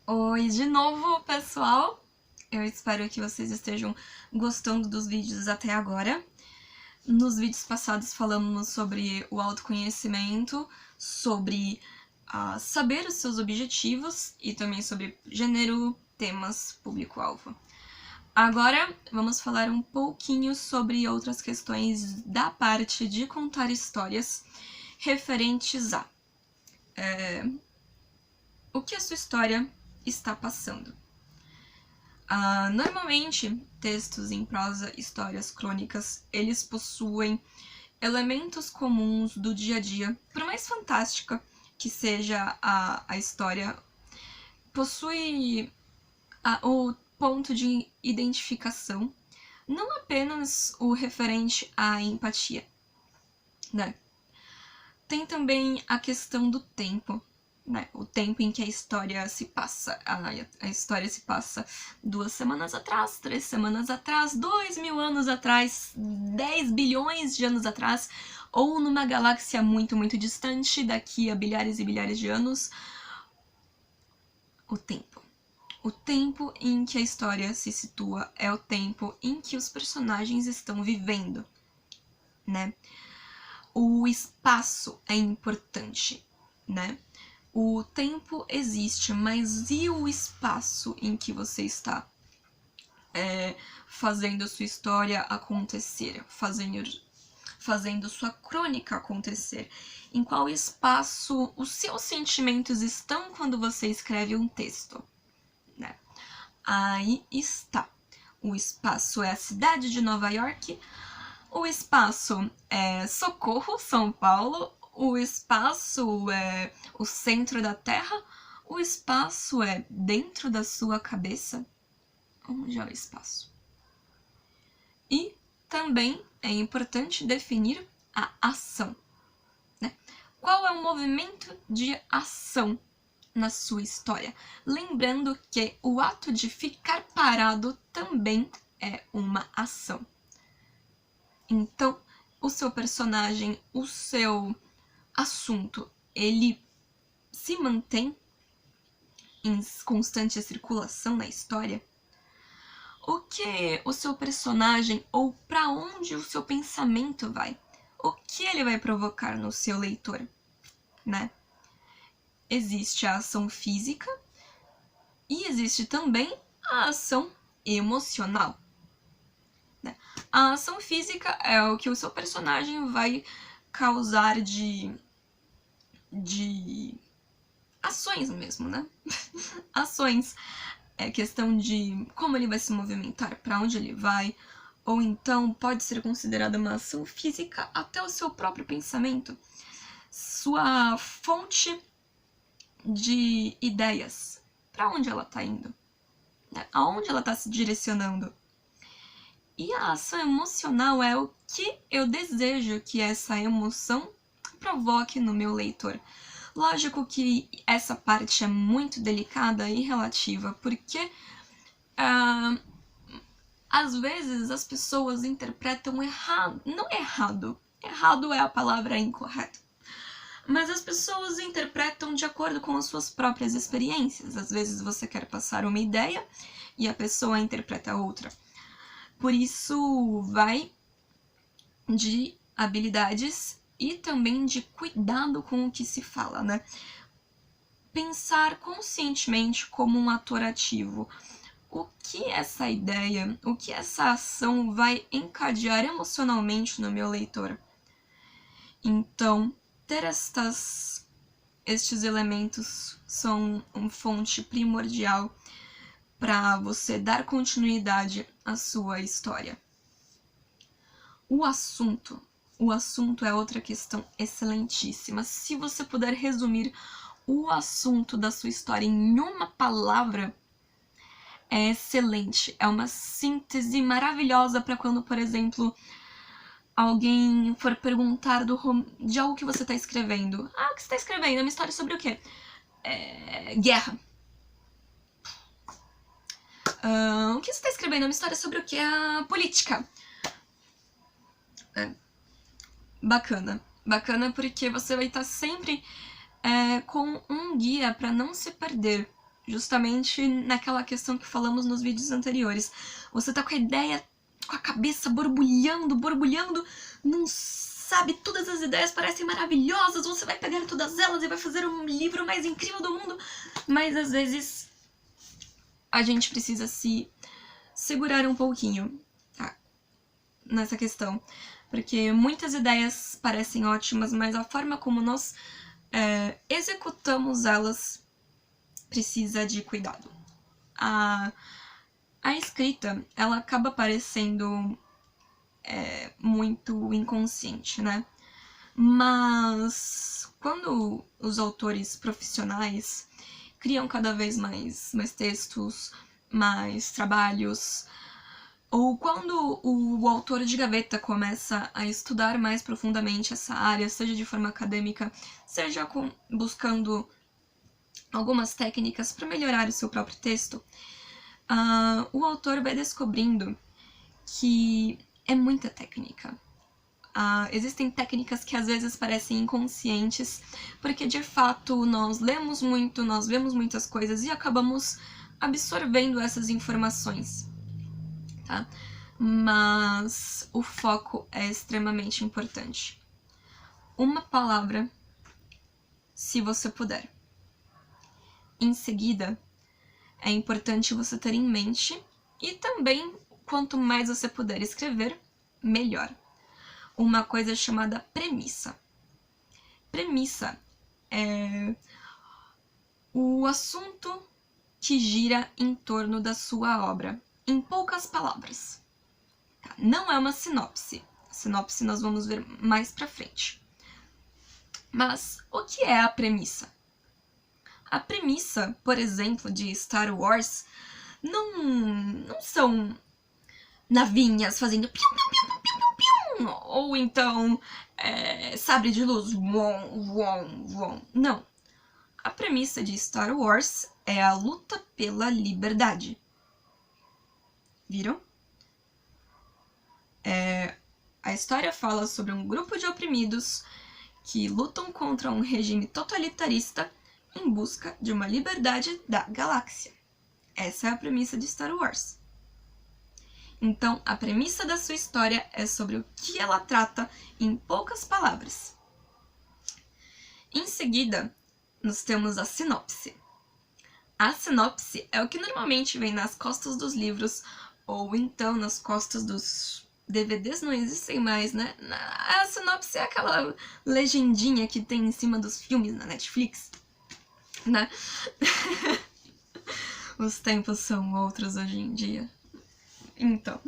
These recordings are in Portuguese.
Oi de novo, pessoal! Eu espero que vocês estejam gostando dos vídeos até agora. Nos vídeos passados falamos sobre o autoconhecimento, sobre saber os seus objetivos e também sobre gênero, temas, público-alvo. Agora vamos falar um pouquinho sobre outras questões da parte de contar histórias referentes a o que a sua história está passando. Normalmente, textos em prosa, histórias, crônicas, eles possuem elementos comuns do dia a dia. Por mais fantástica que seja a história, possui o ponto de identificação, não apenas o referente à empatia, né? Tem também a questão do tempo, né? O tempo em que a história se passa. A história se passa 2 semanas atrás, 3 semanas atrás, 2000 anos atrás, 10 bilhões de anos atrás, ou numa galáxia muito, muito distante, daqui a bilhares e bilhares de anos. O tempo. O tempo em que a história se situa é o tempo em que os personagens estão vivendo, né? O espaço é importante, né? O tempo existe, mas e o espaço em que você está fazendo a sua história acontecer, fazendo sua crônica acontecer? Em qual espaço os seus sentimentos estão quando você escreve um texto, né? Aí está. O espaço é a cidade de Nova York, o espaço é Socorro, São Paulo, o espaço é o centro da Terra, o espaço é dentro da sua cabeça. Onde é o espaço? E também é importante definir a ação, né? Qual é o movimento de ação na sua história? Lembrando que o ato de ficar parado também é uma ação. Então, o seu personagem, o seu assunto, ele se mantém em constante circulação na história? O que o seu personagem, ou para onde o seu pensamento vai? O que ele vai provocar no seu leitor, né? Existe a ação física e existe também a ação emocional. A ação física é o que o seu personagem vai causar de ações mesmo, né? Ações. É questão de como ele vai se movimentar, para onde ele vai, ou então pode ser considerada uma ação física até o seu próprio pensamento, sua fonte de ideias, para onde ela está indo, né? Aonde ela está se direcionando. E a ação emocional é o que eu desejo que essa emoção provoque no meu leitor. Lógico que essa parte é muito delicada e relativa, porque às vezes as pessoas interpretam errado. Não errado. Errado é a palavra incorreta. Mas as pessoas interpretam de acordo com as suas próprias experiências. Às vezes você quer passar uma ideia e a pessoa interpreta outra. Por isso vai de habilidades e também de cuidado com o que se fala, né? Pensar conscientemente como um ator ativo. O que essa ideia, o que essa ação vai encadear emocionalmente no meu leitor? Então, ter estes elementos são uma fonte primordial para você dar continuidade à sua história. O assunto é outra questão excelentíssima. Se você puder resumir o assunto da sua história em uma palavra, é excelente. É uma síntese maravilhosa para quando, por exemplo, alguém for perguntar de algo que você está escrevendo. O que você está escrevendo? É uma história sobre o quê? Guerra. O que você está escrevendo? É uma história sobre o quê? Política. Bacana. Bacana porque você vai estar sempre com um guia para não se perder, justamente naquela questão que falamos nos vídeos anteriores. Você tá com a ideia, com a cabeça borbulhando, não sabe, todas as ideias parecem maravilhosas, você vai pegar todas elas e vai fazer um livro mais incrível do mundo, mas às vezes a gente precisa se segurar um pouquinho, tá? Nessa questão, porque muitas ideias parecem ótimas, mas a forma como nós executamos elas precisa de cuidado. A escrita, ela acaba parecendo muito inconsciente, né? Mas quando os autores profissionais criam cada vez mais textos, mais trabalhos, ou quando o autor de gaveta começa a estudar mais profundamente essa área, seja de forma acadêmica, seja buscando algumas técnicas para melhorar o seu próprio texto, o autor vai descobrindo que é muita técnica. Existem técnicas que às vezes parecem inconscientes, porque de fato nós lemos muito, nós vemos muitas coisas e acabamos absorvendo essas informações, tá? Mas o foco é extremamente importante. Uma palavra, se você puder. Em seguida, é importante você ter em mente, e também, quanto mais você puder escrever, melhor, uma coisa chamada premissa. Premissa é o assunto que gira em torno da sua obra, em poucas palavras. Não é uma sinopse. A sinopse nós vamos ver mais pra frente. Mas o que é a premissa? A premissa, por exemplo, de Star Wars, não são navinhas fazendo piu, piu, piu, piu, piu, ou então sabre de luz, vom, vom, vom. Não. A premissa de Star Wars é a luta pela liberdade. Viram? A história fala sobre um grupo de oprimidos que lutam contra um regime totalitarista em busca de uma liberdade da galáxia. Essa é a premissa de Star Wars. Então, a premissa da sua história é sobre o que ela trata em poucas palavras. Em seguida, nós temos a sinopse. A sinopse é o que normalmente vem nas costas dos livros, ou então nas costas dos DVDs, não existem mais, né? A sinopse é aquela legendinha que tem em cima dos filmes na Netflix, né? Os tempos são outros hoje em dia. Então,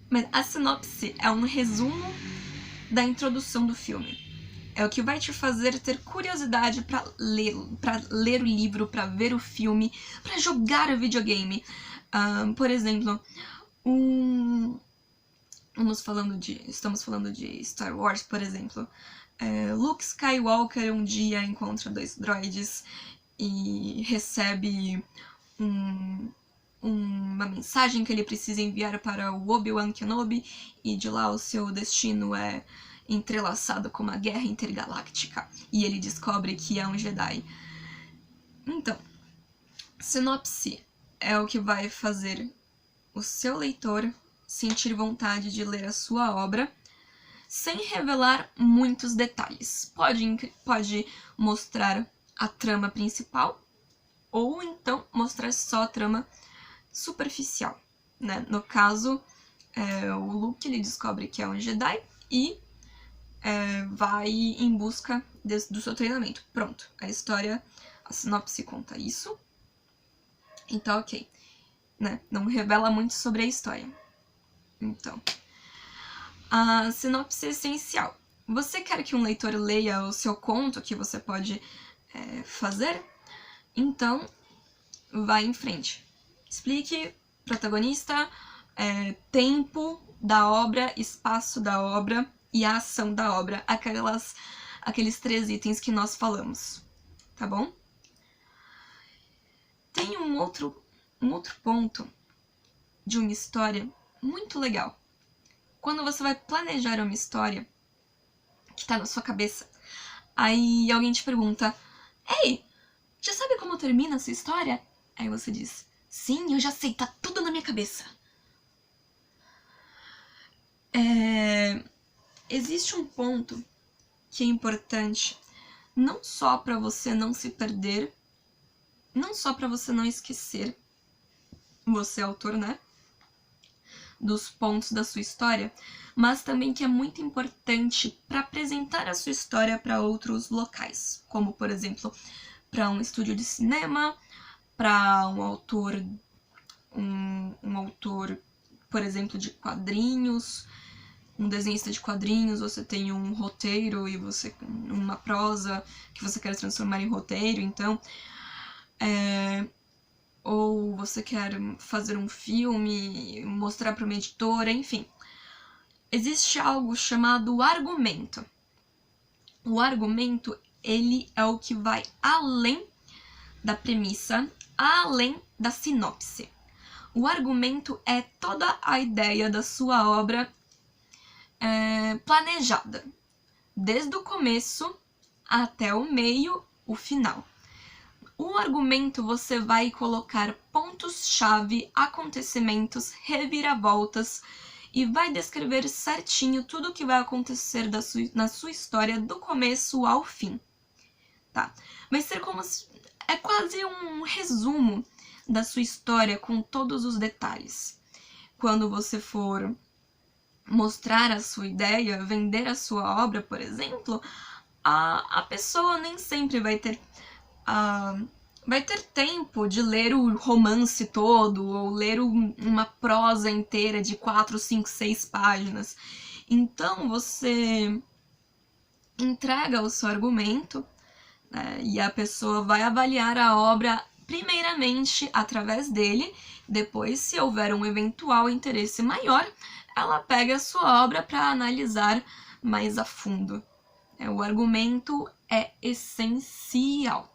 mas a sinopse é um resumo da introdução do filme. É o que vai te fazer ter curiosidade para ler o livro, para ver o filme, para jogar o videogame. Por exemplo, estamos falando de Star Wars, por exemplo. Luke Skywalker um dia encontra 2 droides e recebe uma mensagem que ele precisa enviar para o Obi-Wan Kenobi, e de lá o seu destino é entrelaçado com uma guerra intergaláctica, e ele descobre que é um Jedi. Então, sinopse é o que vai fazer o seu leitor sentir vontade de ler a sua obra sem revelar muitos detalhes. Pode mostrar a trama principal, ou então mostrar só a trama superficial, né? No caso, o Luke ele descobre que é um Jedi e vai em busca do seu treinamento. Pronto, a sinopse conta isso. Então, ok. Né? Não revela muito sobre a história. Então, a sinopse é essencial. Você quer que um leitor leia o seu conto que você pode fazer? Então, vá em frente. Explique protagonista, tempo da obra, espaço da obra e a ação da obra, aqueles 3 itens que nós falamos, tá bom? Tem um outro ponto de uma história muito legal. Quando você vai planejar uma história que tá na sua cabeça, aí alguém te pergunta: ei, já sabe como termina a sua história? Aí você diz, sim, eu já sei, tá tudo na minha cabeça. Existe um ponto que é importante, não só para você não se perder, não só para você não esquecer, você autor, né, dos pontos da sua história, mas também que é muito importante para apresentar a sua história para outros locais, como, por exemplo, para um estúdio de cinema, para um autor, por exemplo, de quadrinhos, um desenhista de quadrinhos, você tem um roteiro e você uma prosa que você quer transformar em roteiro, então ou você quer fazer um filme, mostrar para uma editora, enfim. Existe algo chamado argumento. O argumento, ele é o que vai além da premissa, além da sinopse. O argumento é toda a ideia da sua obra planejada, desde o começo até o meio, o final. O argumento você vai colocar pontos-chave, acontecimentos, reviravoltas e vai descrever certinho tudo o que vai acontecer na sua história do começo ao fim, tá? Vai ser como se, é quase um resumo da sua história com todos os detalhes. Quando você for mostrar a sua ideia, vender a sua obra, por exemplo, a pessoa nem sempre vai ter tempo de ler o romance todo ou ler uma prosa inteira de 4, 5, 6 páginas. Então você entrega o seu argumento, né, e a pessoa vai avaliar a obra primeiramente através dele, depois, se houver um eventual interesse maior, ela pega a sua obra para analisar mais a fundo. O argumento é essencial.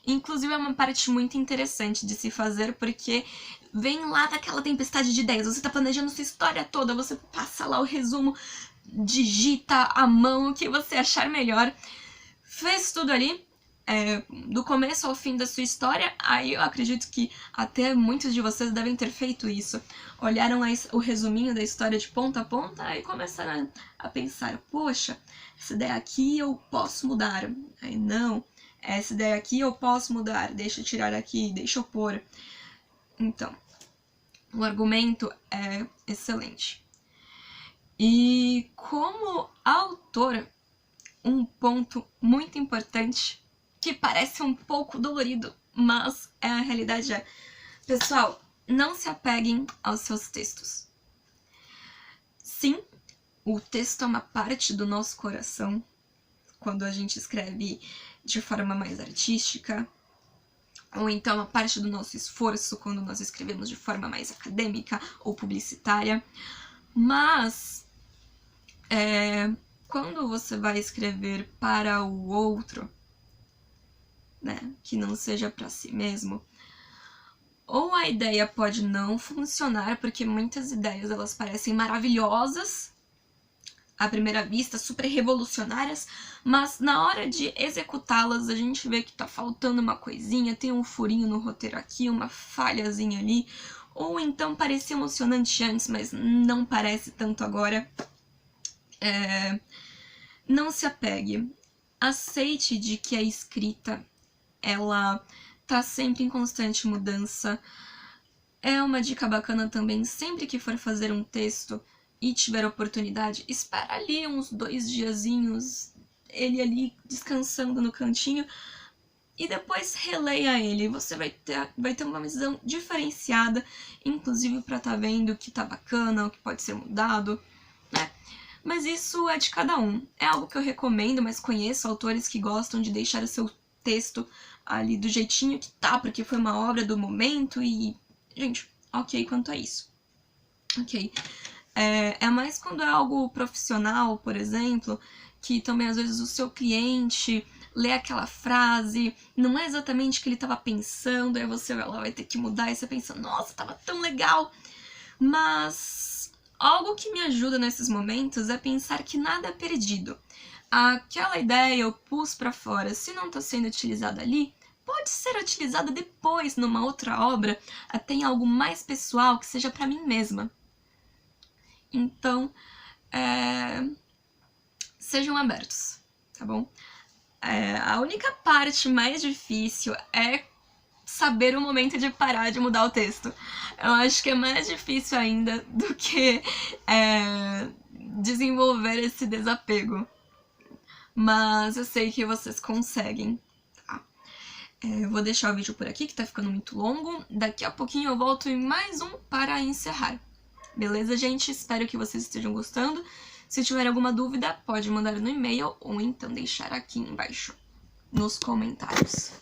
Inclusive é uma parte muito interessante de se fazer, porque vem lá daquela tempestade de ideias, você tá planejando sua história toda, você passa lá o resumo, digita à mão o que você achar melhor, fez tudo ali, do começo ao fim da sua história. Aí eu acredito que até muitos de vocês devem ter feito isso. Olharam o resuminho da história de ponta a ponta e começaram a pensar, poxa, essa ideia aqui eu posso mudar. Aí não, essa ideia aqui eu posso mudar, deixa eu tirar aqui, deixa eu pôr. Então, o argumento é excelente. E como autora, um ponto muito importante, que parece um pouco dolorido, mas a realidade é, pessoal, não se apeguem aos seus textos. Sim, o texto é uma parte do nosso coração, quando a gente escreve de forma mais artística, ou então uma parte do nosso esforço quando nós escrevemos de forma mais acadêmica ou publicitária, mas quando você vai escrever para o outro, né, que não seja para si mesmo, ou a ideia pode não funcionar, porque muitas ideias elas parecem maravilhosas à primeira vista, super revolucionárias, mas na hora de executá-las a gente vê que tá faltando uma coisinha, tem um furinho no roteiro aqui, uma falhazinha ali, ou então parecia emocionante antes, mas não parece tanto agora. Não se apegue. Aceite de que a escrita, ela tá sempre em constante mudança. É uma dica bacana também, sempre que for fazer um texto e tiver oportunidade, espera ali uns 2 diazinhos, ele ali descansando no cantinho, e depois releia ele. Você vai ter uma visão diferenciada, inclusive para estar vendo o que tá bacana, o que pode ser mudado, né? Mas isso é de cada um. É algo que eu recomendo, mas conheço autores que gostam de deixar o seu texto ali do jeitinho que tá, porque foi uma obra do momento e, gente, ok quanto a isso. Ok. É mais quando é algo profissional, por exemplo, que também às vezes o seu cliente lê aquela frase, não é exatamente o que ele estava pensando, aí você vai ter que mudar e você pensa, nossa, tava tão legal. Mas algo que me ajuda nesses momentos é pensar que nada é perdido. aquela ideia eu pus para fora, se não está sendo utilizada ali, pode ser utilizada depois numa outra obra, até em algo mais pessoal que seja para mim mesma. Então, sejam abertos, tá bom? A única parte mais difícil é saber o momento de parar de mudar o texto. Eu acho que é mais difícil ainda do que desenvolver esse desapego. Mas eu sei que vocês conseguem, tá? Eu vou deixar o vídeo por aqui, que tá ficando muito longo. Daqui a pouquinho eu volto em mais um para encerrar. Beleza, gente? Espero que vocês estejam gostando. Se tiver alguma dúvida, pode mandar no e-mail ou então deixar aqui embaixo nos comentários.